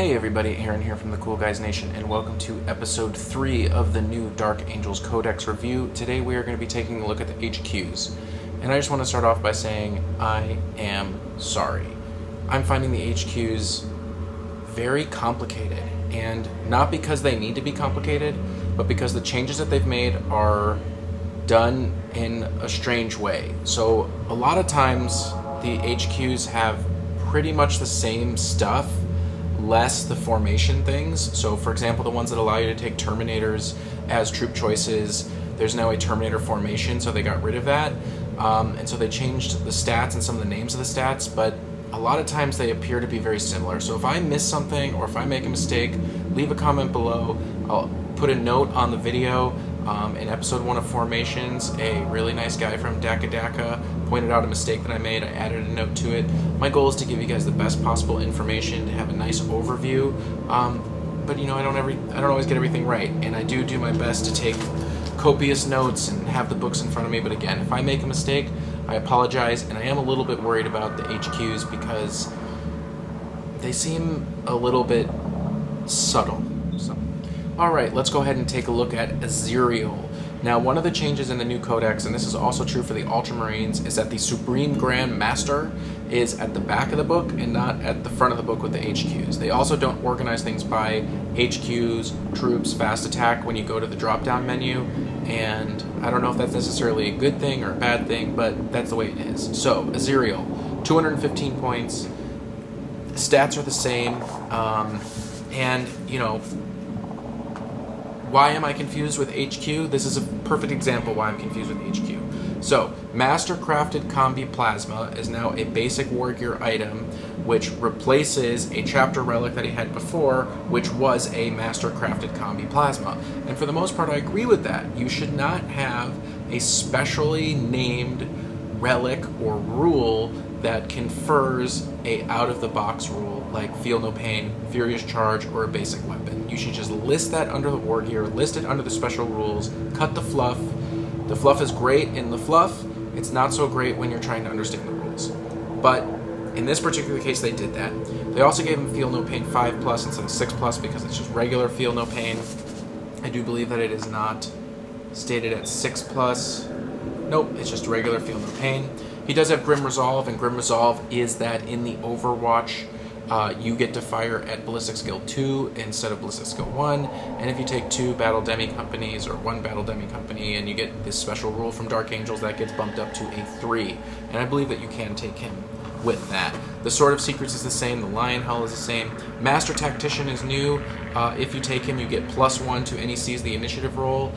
Hey everybody, Aaron here from the Cool Guys Nation, and welcome to episode 3 of the new Dark Angels Codex review. Today we are going to be taking a look at the HQs, and I just want to start off by saying I am sorry. I'm finding the HQs very complicated, and not because they need to be complicated, but because the changes that they've made are done in a strange way. So a lot of times the HQs have pretty much the same stuff, less the formation things. So for example, the ones that allow you to take Terminators as troop choices, there's now a Terminator formation, so they got rid of that. And so they changed the stats and some of the names of the stats, but a lot of times they appear to be very similar. So if I miss something or if I make a mistake, leave a comment below. I'll put a note on the video. In episode 1 of Formations, a really nice guy from Daka pointed out a mistake that I made. I added a note to it. My goal is to give you guys the best possible information, to have a nice overview. But you know, I don't always get everything right, and I do my best to take copious notes and have the books in front of me. But again, if I make a mistake, I apologize, and I am a little bit worried about the HQs because they seem a little bit subtle. So, alright, let's go ahead and take a look at Ezekiel. Now, one of the changes in the new Codex, and this is also true for the Ultramarines, is that the Supreme Grand Master is at the back of the book and not at the front of the book with the HQs. They also don't organize things by HQs, troops, fast attack when you go to the drop-down menu, and I don't know if that's necessarily a good thing or a bad thing, but that's the way it is. So, Ezekiel, 215 points, stats are the same, and, you know, why am I confused with HQ? This is a perfect example why I'm confused with HQ. So, Master Crafted Combi Plasma is now a basic war gear item, which replaces a chapter relic that he had before, which was a Master Crafted Combi Plasma. And for the most part, I agree with that. You should not have a specially named relic or rule that confers a out-of-the-box rule like Feel No Pain, Furious Charge, or a basic weapon. You should just list that under the war gear, list it under the special rules, cut the fluff. The fluff is great in the fluff, it's not so great when you're trying to understand the rules. But in this particular case, they did that. They also gave him Feel No Pain 5+ instead of 6+, because it's just regular Feel No Pain. I do believe that it is not stated at 6+. Nope, it's just regular Feel No Pain. He does have Grim Resolve, and Grim Resolve is that in the Overwatch, you get to fire at Ballistic Skill 2 instead of Ballistic Skill 1, and if you take 2 Battle Demi Companies or 1 Battle Demi Company and you get this special rule from Dark Angels, that gets bumped up to a 3, and I believe that you can take him with that. The Sword of Secrets is the same, the Lion Hull is the same. Master Tactician is new. If you take him, you get +1 to any Seize the Initiative roll.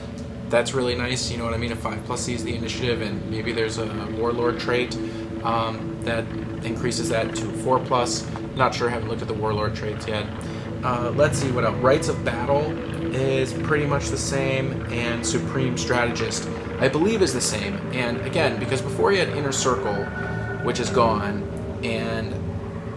That's really nice, you know what I mean? A 5+ Seize the Initiative, and maybe there's a Warlord trait that increases that to 4+. Not sure, haven't looked at the Warlord traits yet. Let's see what else. Rites of Battle is pretty much the same, and Supreme Strategist, I believe, is the same. And again, because before he had Inner Circle, which is gone, and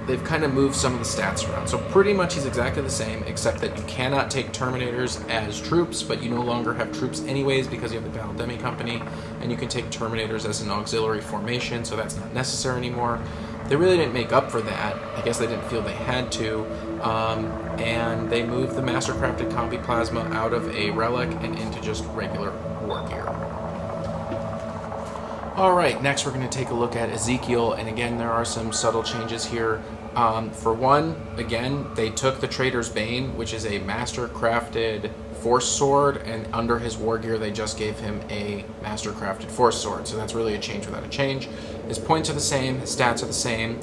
they've kind of moved some of the stats around. So pretty much he's exactly the same, except that you cannot take Terminators as troops, but you no longer have troops anyways because you have the Battle Demi Company, and you can take Terminators as an auxiliary formation, so that's not necessary anymore. They really didn't make up for that. I guess they didn't feel they had to, and they moved the Master Crafted Combi Plasma out of a relic and into just regular war gear. Alright, next we're going to take a look at Ezekiel, and again there are some subtle changes here. For one, again, they took the Traitor's Bane, which is a Master Crafted Force Sword, and under his war gear they just gave him a Master Crafted Force Sword, so that's really a change without a change. His points are the same, his stats are the same.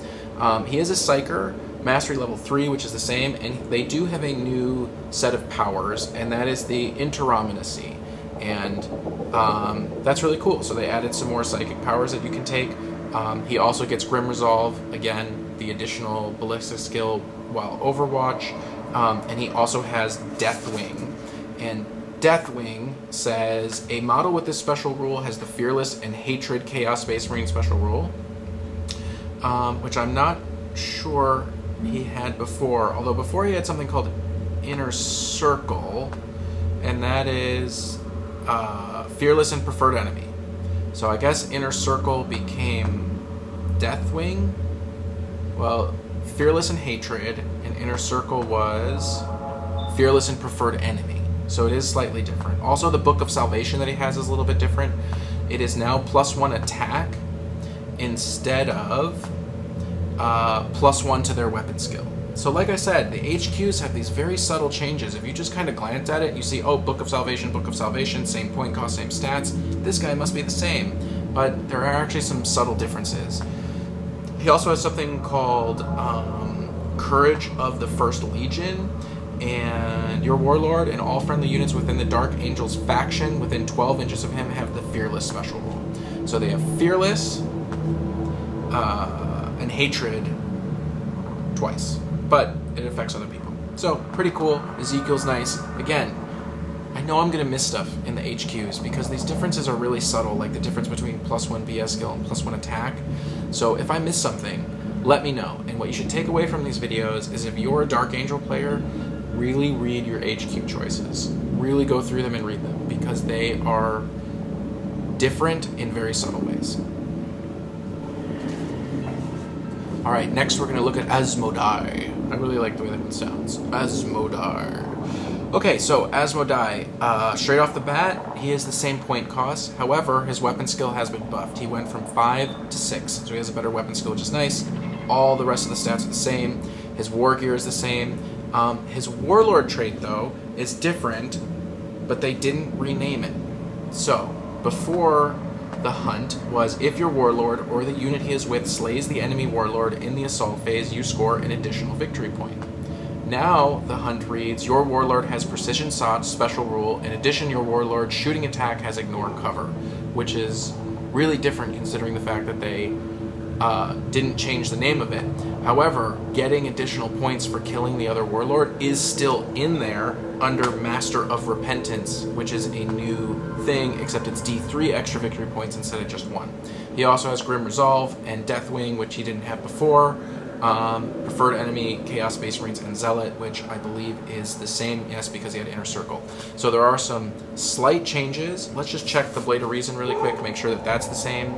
He is a Psyker, Mastery level 3, which is the same, and they do have a new set of powers, and that is the Interominacy. And that's really cool. So they added some more psychic powers that you can take. He also gets Grim Resolve, again, the additional ballistic skill while Overwatch, and he also has Deathwing. And Deathwing says, a model with this special rule has the Fearless and Hatred Chaos Space Marine special rule, which I'm not sure he had before, although before he had something called Inner Circle, and that is Fearless and Preferred Enemy. So I guess Inner Circle became Deathwing. Well, Fearless and Hatred, and Inner Circle was Fearless and Preferred Enemy. So it is slightly different. Also, the Book of Salvation that he has is a little bit different. It is now +1 attack instead of +1 to their weapon skill. So like I said, the HQs have these very subtle changes. If you just kind of glance at it, you see, oh, Book of Salvation, same point cost, same stats. This guy must be the same. But there are actually some subtle differences. He also has something called Courage of the First Legion, and your Warlord and all friendly units within the Dark Angels faction within 12 inches of him have the Fearless special rule. So they have Fearless and Hatred twice, but it affects other people. So pretty cool. Ezekiel's nice. Again, I know I'm going to miss stuff in the HQs because these differences are really subtle, like the difference between +1 BS skill and +1 attack. So if I miss something, let me know. And what you should take away from these videos is if you're a Dark Angel player, really read your HQ choices. Really go through them and read them because they are different in very subtle ways. Alright, next we're going to look at Asmodai. I really like the way that one sounds. Asmodai. Okay, so Asmodai, straight off the bat, he is the same point cost. However, his weapon skill has been buffed. He went from 5 to 6, so he has a better weapon skill, which is nice. All the rest of the stats are the same. His war gear is the same. His Warlord trait, though, is different, but they didn't rename it. So, before, the hunt was if your Warlord or the unit he is with slays the enemy Warlord in the assault phase, you score an additional victory point. Now, the hunt reads, your Warlord has Precision Shot special rule. In addition, your Warlord's shooting attack has Ignore Cover, which is really different considering the fact that they didn't change the name of it. However, getting additional points for killing the other Warlord is still in there under Master of Repentance, which is a new thing, except it's D3 extra victory points instead of just 1. He also has Grim Resolve and Deathwing, which he didn't have before. Preferred Enemy, Chaos Space Marines, and Zealot, which I believe is the same, yes, because he had Inner Circle. So there are some slight changes. Let's just check the Blade of Reason really quick, make sure that that's the same.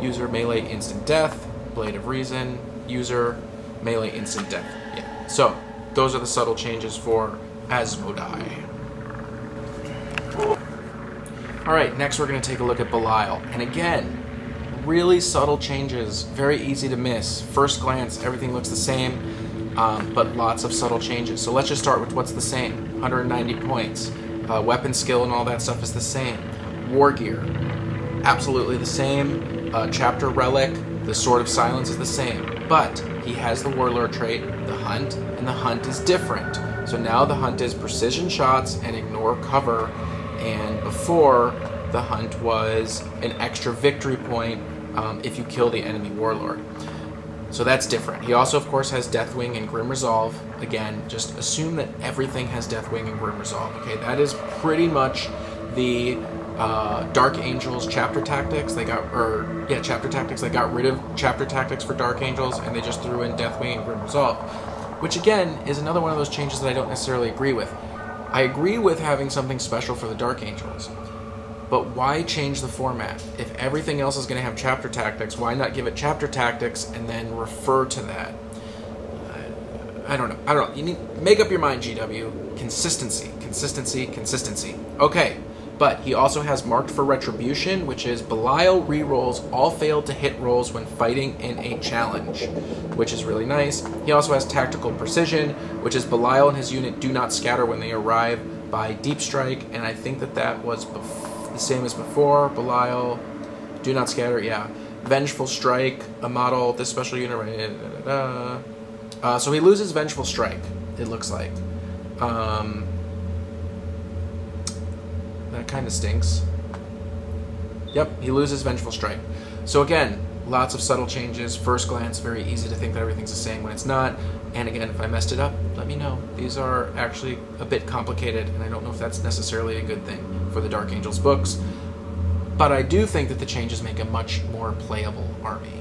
User Melee Instant Death, Blade of Reason, User Melee Instant Death. Yeah. So those are the subtle changes for Asmodai. Alright, next we're going to take a look at Belial. And again, really subtle changes, very easy to miss. First glance, everything looks the same, but lots of subtle changes. So let's just start with what's the same. 190 points. Weapon skill and all that stuff is the same. War gear, absolutely the same. Chapter Relic, the Sword of Silence is the same. But he has the Warlord trait, the Hunt, and the Hunt is different. So now the Hunt is Precision Shots and Ignore Cover, and before, the Hunt was an extra victory point if you kill the enemy Warlord. So that's different. He also, of course, has Deathwing and Grim Resolve. Again, just assume that everything has Deathwing and Grim Resolve. Okay, that is pretty much the Dark Angels Chapter Tactics. Chapter Tactics. They got rid of Chapter Tactics for Dark Angels, and they just threw in Deathwing and Grim Resolve, which again is another one of those changes that I don't necessarily agree with. I agree with having something special for the Dark Angels, but why change the format? If everything else is going to have Chapter Tactics, why not give it Chapter Tactics and then refer to that? I don't know. You need make up your mind, GW. Consistency. Okay, but he also has Marked for Retribution, which is Belial rerolls all failed to hit rolls when fighting in a challenge, which is really nice. He also has Tactical Precision, which is Belial and his unit do not scatter when they arrive by Deep Strike, and I think that was the same as before. Belial, do not scatter, yeah. Vengeful Strike, a model, this special unit, so he loses Vengeful Strike, it looks like. That kind of stinks. Yep, he loses Vengeful Strike. So again, lots of subtle changes. First glance, very easy to think that everything's the same when it's not. And again, if I messed it up, let me know. These are actually a bit complicated, and I don't know if that's necessarily a good thing for the Dark Angels books. But I do think that the changes make a much more playable army.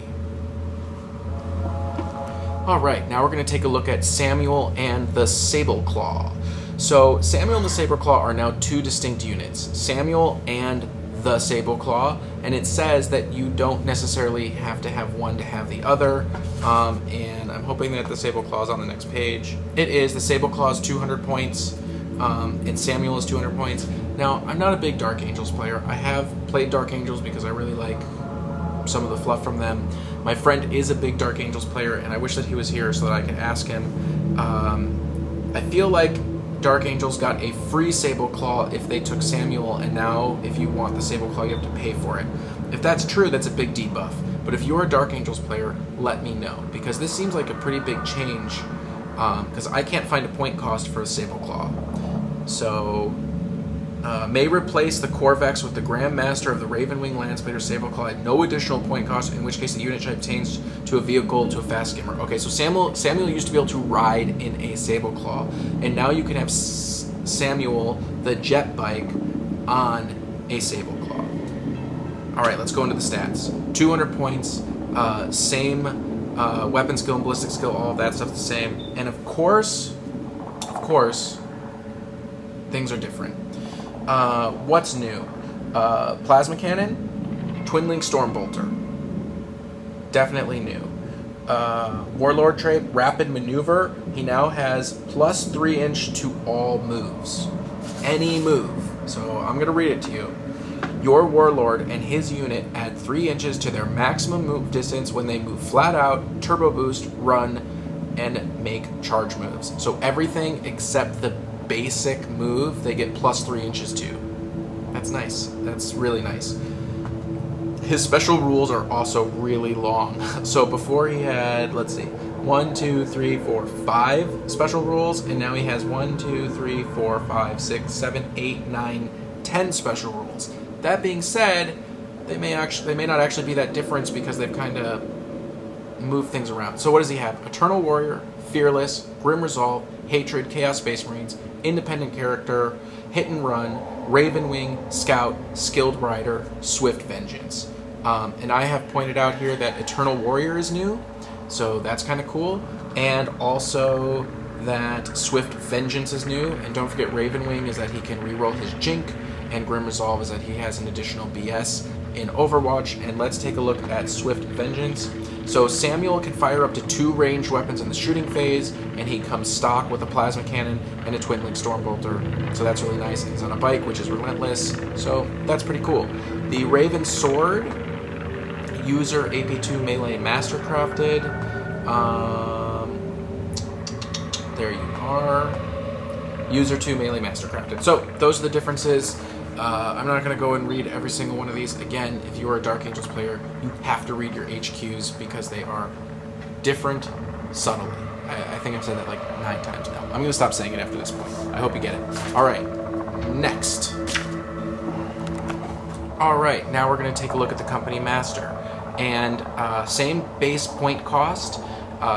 Alright, now we're going to take a look at Samuel and the Sableclaw. So Samuel and the Sableclaw are now two distinct units. Samuel and the Sable Claw, and it says that you don't necessarily have to have one to have the other, and I'm hoping that the Sable Claw is on the next page. It is. The Sable Claw is 200 points, and Samuel is 200 points. Now, I'm not a big Dark Angels player. I have played Dark Angels because I really like some of the fluff from them. My friend is a big Dark Angels player, and I wish that he was here so that I could ask him. I feel like Dark Angels got a free Sable Claw if they took Samuel, and now if you want the Sable Claw, you have to pay for it. If that's true, that's a big debuff. But if you're a Dark Angels player, let me know, because this seems like a pretty big change, because I can't find a point cost for a Sable Claw. So, may replace the Corvex with the Grand Master of the Ravenwing Landspeeder Sable Claw at no additional point cost, in which case the unit type changes to a vehicle to a fast skimmer. Okay, so Samuel used to be able to ride in a Sable Claw, and now you can have Samuel, the jet bike, on a Sable Claw. Alright, let's go into the stats. 200 points, same weapon skill and ballistic skill, all of that stuff the same. And of course, things are different. What's new? Plasma Cannon, Twin Link Stormbolter. Definitely new. Warlord trait, Rapid Maneuver. He now has plus 3 inch to all moves. Any move. So I'm going to read it to you. Your Warlord and his unit add 3 inches to their maximum move distance when they move flat out, turbo boost, run, and make charge moves. So everything except the basic move, they get plus 3 inches to. That's nice. That's really nice. His special rules are also really long. So before he had, let's see, 1, 2, 3, 4, 5 special rules, and now he has 1, 2, 3, 4, 5, 6, 7, 8, 9, 10 special rules. That being said, they may not actually be that difference because they've kind of moved things around. So what does he have? Eternal Warrior, Fearless, Grim Resolve, Hatred, Chaos Space Marines, Independent Character, Hit and Run, Ravenwing, Scout, Skilled Rider, Swift Vengeance. And I have pointed out here that Eternal Warrior is new, so that's kind of cool. And also that Swift Vengeance is new. And don't forget Ravenwing is that he can reroll his Jink, and Grim Resolve is that he has an additional BS in Overwatch. And let's take a look at Swift Vengeance. So Samuel can fire up to 2 ranged weapons in the shooting phase, and he comes stock with a Plasma Cannon and a Twin Link Stormbolter. So that's really nice. He's on a bike, which is relentless. So that's pretty cool. The Raven Sword, user AP2 melee mastercrafted. There you are. User 2 melee mastercrafted. So those are the differences. I'm not going to go and read every single one of these. Again, if you are a Dark Angels player, you have to read your HQs because they are different subtly. I think I've said that like 9 times now. I'm going to stop saying it after this point. I hope you get it. Alright, next. Alright, now we're going to take a look at the Company Master. And same base point cost,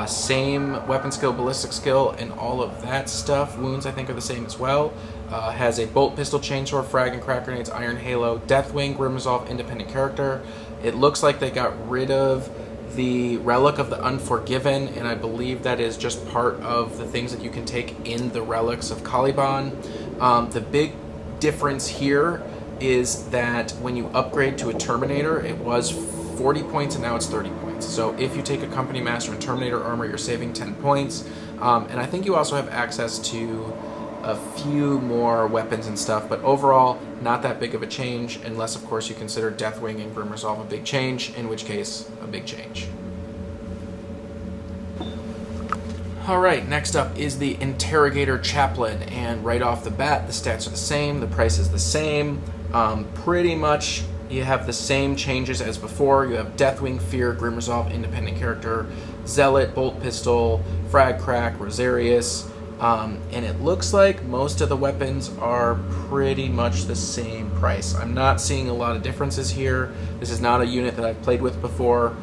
same weapon skill, ballistic skill, and all of that stuff. Wounds, I think, are the same as well. Has a bolt, pistol, chainsaw, frag, and crack grenades, iron halo, Deathwing, Grim Resolve, independent character. It looks like they got rid of the Relic of the Unforgiven, and I believe that is just part of the things that you can take in the Relics of Caliban. The big difference here is that when you upgrade to a Terminator, it was 40 points and now it's 30 points. So if you take a Company Master and Terminator armor, you're saving 10 points. And I think you also have access to a few more weapons and stuff, but overall, not that big of a change, unless of course you consider Deathwing and Grim Resolve a big change, in which case, a big change. Alright, next up is the Interrogator Chaplain, and right off the bat, the stats are the same, the price is the same. Pretty much, you have the same changes as before. You have Deathwing, Fear, Grim Resolve, Independent Character, Zealot, Bolt Pistol, Frag Crack, Rosarius, and it looks like most of the weapons are pretty much the same price. I'm not seeing a lot of differences here. This is not a unit that I've played with before.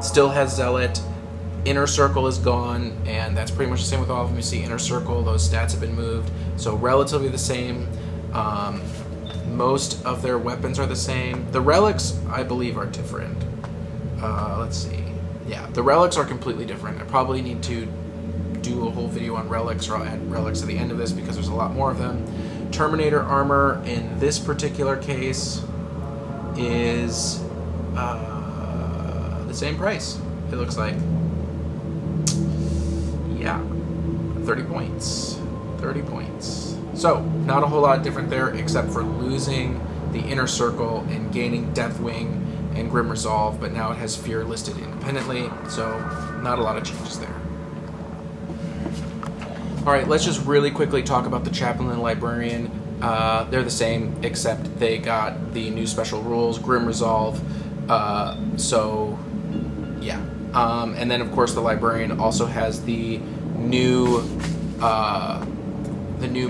Still has Zealot. Inner Circle is gone, and that's pretty much the same with all of them. You see Inner Circle, those stats have been moved, so relatively the same. Most of their weapons are the same. The relics, I believe, are different. Let's see. Yeah, the relics are completely different. I probably need to do a whole video on relics, or I'll add relics at the end of this because there's a lot more of them. Terminator armor in this particular case, is the same price, it looks like. Yeah, 30 points. 30 points. So, not a whole lot different there, except for losing the Inner Circle and gaining Deathwing and Grim Resolve, but now it has Fear listed independently, so not a lot of changes there. Alright, let's just really quickly talk about the Chaplain and Librarian. They're the same, except they got the new special rules, Grim Resolve, so yeah. And then, of course, the Librarian also has the new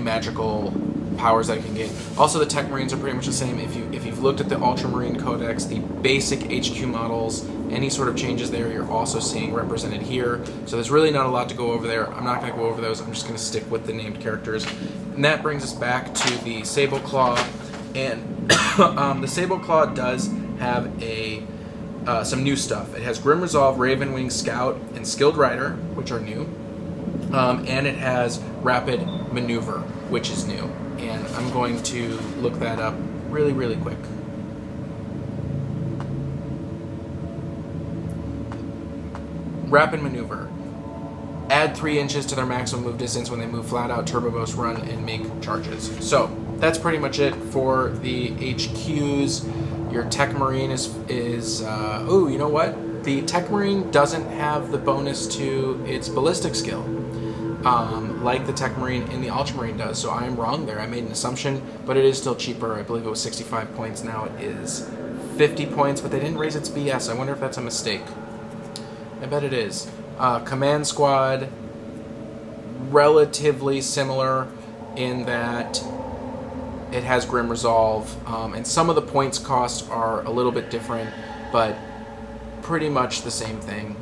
magical powers that it can gain. Also, the Tech Marines are pretty much the same. If you've looked at the Ultramarine Codex, the basic HQ models, any sort of changes there, you're also seeing represented here. So there's really not a lot to go over there. I'm not going to go over those. I'm just going to stick with the named characters. And that brings us back to the Sableclaw. And the Sableclaw does have some new stuff. It has Grim Resolve, Ravenwing, Scout, and Skilled Rider, which are new. And it has Rapid Maneuver, which is new. And I'm going to look that up really, really quick. Rapid Maneuver. Add 3 inches to their maximum move distance when they move flat out, turbo boost, run, and make charges. So, that's pretty much it for the HQs. Your Tech Marine is oh, you know what? The Tech Marine doesn't have the bonus to its ballistic skill, like the Tech Marine in the Ultramarine does. So I'm wrong there. I made an assumption, but it is still cheaper. I believe it was 65 points. Now it is 50 points, but they didn't raise its BS. I wonder if that's a mistake. I bet it is. Command Squad, relatively similar in that it has Grim Resolve, and some of the points cost are a little bit different, but pretty much the same thing.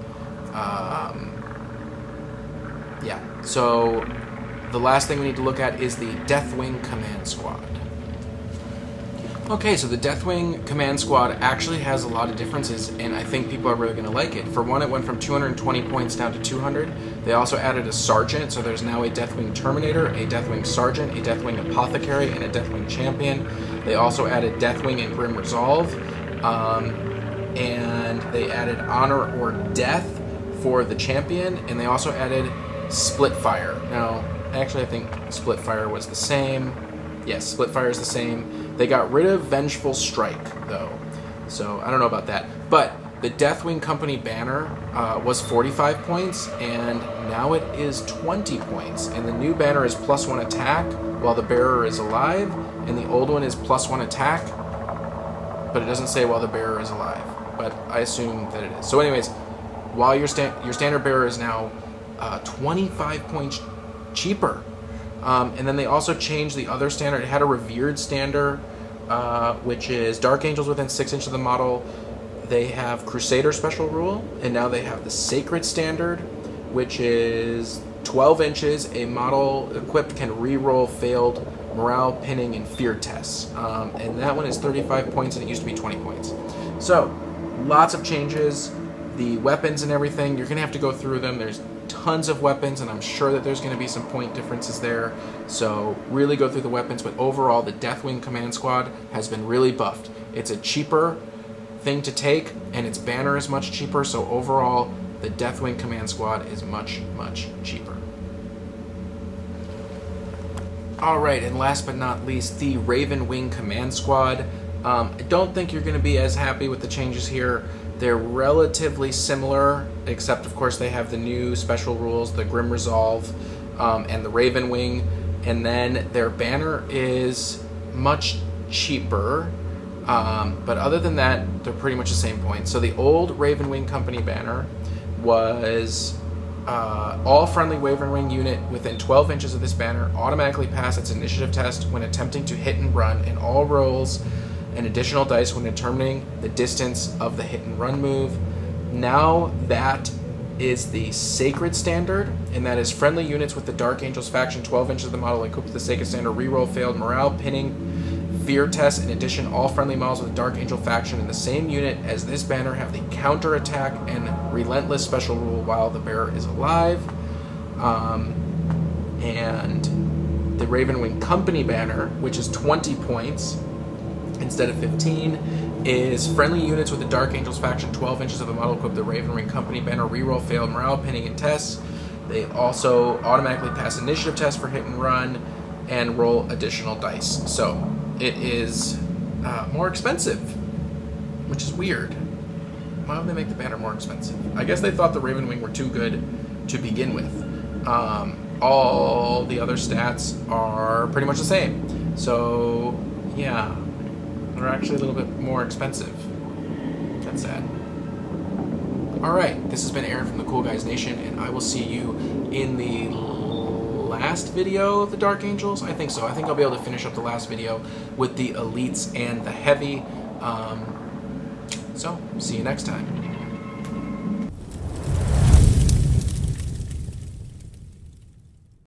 Yeah, so the last thing we need to look at is the Deathwing Command Squad. Okay, so the Deathwing Command Squad actually has a lot of differences, and I think people are really going to like it. For one, it went from 220 points down to 200. They also added a Sergeant, so there's now a Deathwing Terminator, a Deathwing Sergeant, a Deathwing Apothecary, and a Deathwing Champion. They also added Deathwing and Grim Resolve, and they added Honor or Death for the Champion, and they also added Splitfire. Now, actually, I think Splitfire was the same. Yes, Splitfire is the same. They got rid of Vengeful Strike, though, so I don't know about that. But the Deathwing Company banner was 45 points, and now it is 20 points. And the new banner is +1 attack while the bearer is alive, and the old one is +1 attack, but it doesn't say while the bearer is alive. But I assume that it is. So anyways, while your standard bearer is now 25 points cheaper. And then they also changed the other standard. It had a revered standard, which is Dark Angels within 6 inches of the model. They have Crusader special rule, and now they have the Sacred standard, which is 12 inches. A model equipped can re-roll failed morale, pinning, and fear tests. And that one is 35 points, and it used to be 20 points. So, lots of changes. The weapons and everything, you're going to have to go through them. There's tons of weapons, and I'm sure that there's going to be some point differences there. So really go through the weapons, but overall the Deathwing Command Squad has been really buffed. It's a cheaper thing to take, and its banner is much cheaper, so overall the Deathwing Command Squad is much, much cheaper. Alright, and last but not least, the Ravenwing Command Squad. I don't think you're going to be as happy with the changes here. They're relatively similar, except of course they have the new special rules, the Grim Resolve, and the Ravenwing, and then their banner is much cheaper, but other than that, they're pretty much the same point. So the old Ravenwing Company banner was all friendly Ravenwing unit within 12 inches of this banner automatically pass its initiative test when attempting to hit and run, and all rolls an additional dice when determining the distance of the hit and run move. Now that is the Sacred standard, and that is friendly units with the Dark Angels faction 12 inches of the model equipped with the Sacred standard reroll failed morale, pinning, fear test. In addition, all friendly models with the Dark Angel faction in the same unit as this banner have the counter attack and relentless special rule while the bearer is alive. And the Ravenwing Company banner, which is 20 points, instead of 15 is friendly units with the Dark Angels faction 12 inches of a model equipped the Ravenwing Company banner reroll failed morale pinning and tests. They also automatically pass initiative tests for hit and run and roll additional dice. So it is more expensive, which is weird. Why would they make the banner more expensive? I guess they thought the Ravenwing were too good to begin with. All the other stats are pretty much the same. So, yeah, they're actually a little bit more expensive. That's sad. Alright, this has been Aaron from the Cool Guys Nation, and I will see you in the last video of the Dark Angels. I think so. I think I'll be able to finish up the last video with the Elites and the Heavy. So, see you next time.